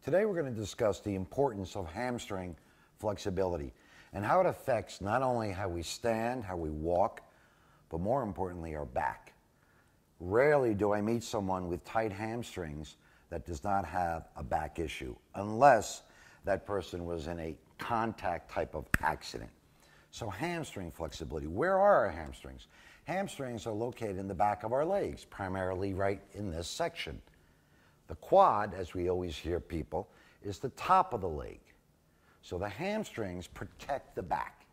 Today we're going to discuss the importance of hamstring flexibility and how it affects not only how we stand, how we walk, but more importantly, our back. Rarely do I meet someone with tight hamstrings that does not have a back issue, unless that person was in a contact type of accident. So hamstring flexibility, where are our hamstrings? Hamstrings are located in the back of our legs, primarily right in this section. The quad, as we always hear people, is the top of the leg. So the hamstrings protect the back.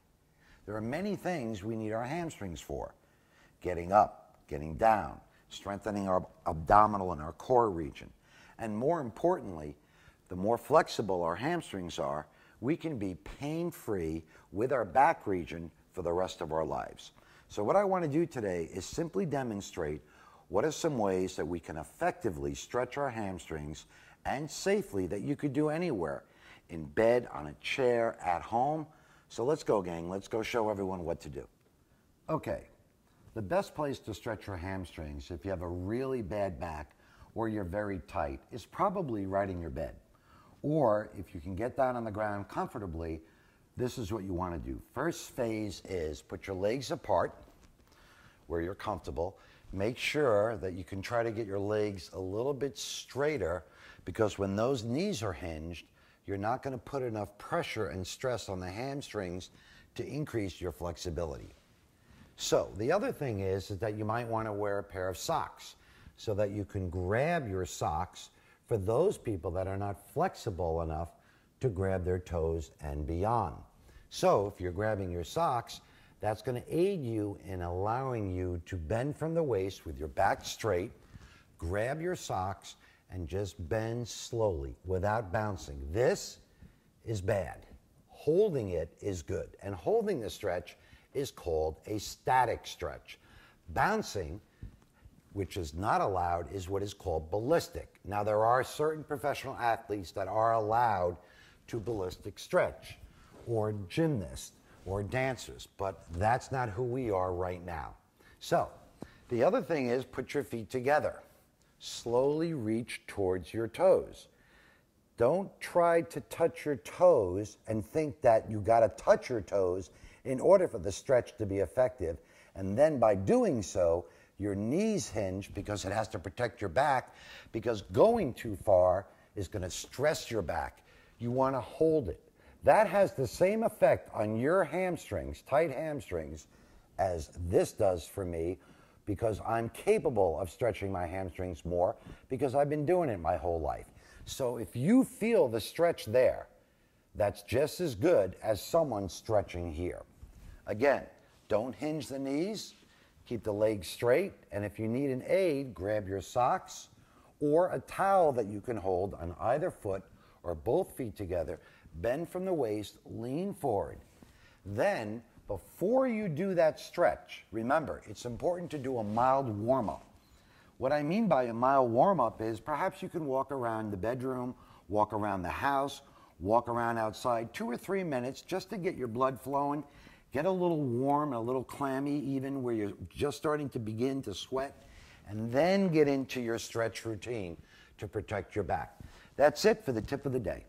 There are many things we need our hamstrings for. Getting up, getting down, strengthening our abdominal and our core region. And more importantly, the more flexible our hamstrings are, we can be pain-free with our back region for the rest of our lives. So what I want to do today is simply demonstrate what are some ways that we can effectively stretch our hamstrings and safely that you could do anywhere, in bed, on a chair, at home. So let's go, gang. Let's go show everyone what to do. Okay, the best place to stretch your hamstrings if you have a really bad back or you're very tight is probably right in your bed. Or if you can get down on the ground comfortably, this is what you want to do. First phase is put your legs apart where you're comfortable. Make sure that you can try to get your legs a little bit straighter, because when those knees are hinged, you're not going to put enough pressure and stress on the hamstrings to increase your flexibility. So the other thing is that you might want to wear a pair of socks so that you can grab your socks for those people that are not flexible enough to grab their toes and beyond. So if you're grabbing your socks, that's going to aid you in allowing you to bend from the waist with your back straight, grab your socks, and just bend slowly without bouncing. This is bad. Holding it is good. And holding the stretch is called a static stretch. Bouncing, which is not allowed, is what is called ballistic. Now, there are certain professional athletes that are allowed to ballistic stretch, or gymnasts, or dancers, but that's not who we are right now. So, the other thing is put your feet together. Slowly reach towards your toes. Don't try to touch your toes and think that you gotta touch your toes in order for the stretch to be effective, and then by doing so, your knees hinge because it has to protect your back, because going too far is gonna stress your back. You wanna hold it. That has the same effect on your hamstrings, tight hamstrings, as this does for me, because I'm capable of stretching my hamstrings more because I've been doing it my whole life. So if you feel the stretch there, that's just as good as someone stretching here. Again, don't hinge the knees, keep the legs straight, and if you need an aid, grab your socks or a towel that you can hold on either foot or both feet together. Bend from the waist, lean forward. Then, before you do that stretch, remember, it's important to do a mild warm-up. What I mean by a mild warm-up is perhaps you can walk around the bedroom, walk around the house, walk around outside 2 or 3 minutes just to get your blood flowing, get a little warm, a little clammy even, where you're just starting to begin to sweat, and then get into your stretch routine to protect your back. That's it for the tip of the day.